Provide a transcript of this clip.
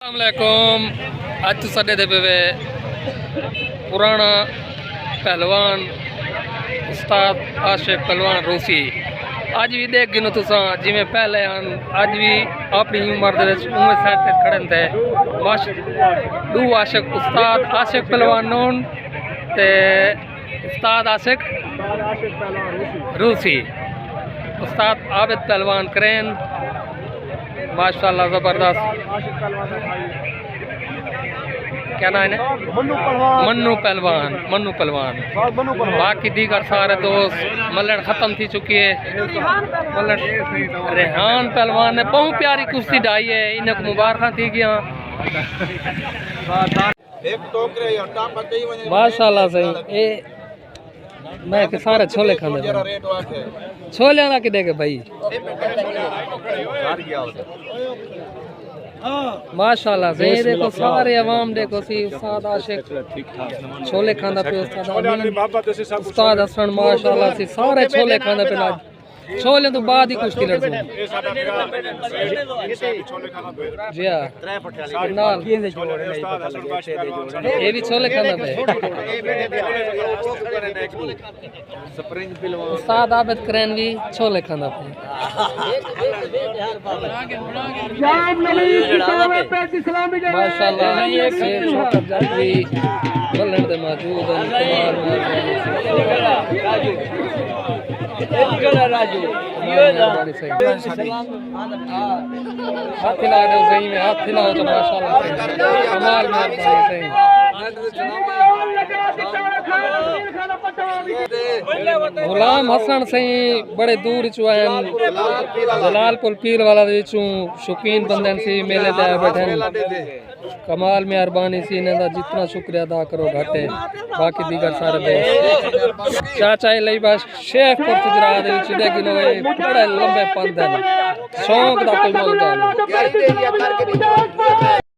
अस्सलामुअलैकुम। अज तो साडे दे पे पुराना पहलवान उस्ताद आशिक पहलवान रूसी अज भी देख गिनो तुसा जिमें पहले अज भी अपनी उम्र दे उम्र साइड ते खड़े थे दू आशिक उस्ताद आशिक पहलवान नून ते उस्ताद आशिक रूसी उस्ताद आबिद पहलवान करेन माशाल्लाह ज़बरदस्त। क्या नाम है? मन्नू पहलवान बाकी दीगर सारे दोस्त मल्लड़ ख़त्म थी चुकी है। मल्लड़ रेहान पहलवान ने बहुत प्यारी कुश्ती ढाई है, इन्हें मुबारक थी गया माशाल्लाह सही। ए मैं के सारे छोले खाने छोले ना कि देखे भाई माशाल्लाह से देखो सारे अवाम देखो सी उस्ताद आशिक छोले खाना पे उस्ताद हसन माशाल्लाह से सारे छोले खाने पे आज छोले तो बाद ही कुश्ती लड़ते हैं जी हां नाल ये भी छोले खाना पे उस्ताद आबिद करेन भी छोले खाना पे माशाल्लाह ये भी बल्लड़ दे मौजूद हैं। राजू हाथ हिला दो सही में, हाथ हिलाओ तो माशाल्लाह कमाल में सही। गुलाम हसन सही बड़े दूर चो आए जलालपुर पीर वाला शौकीन बंदे सी मेले ते बैठे कमाल मेहरबानी सी इन्हें जितना शुक्रिया अदा करो घटे बाकी दीगर सारे दोस्त चाचा लई बस शेखपुर गुजरात दे विच देखी लो बड़े लंबे पंद शौक दा कोई मुल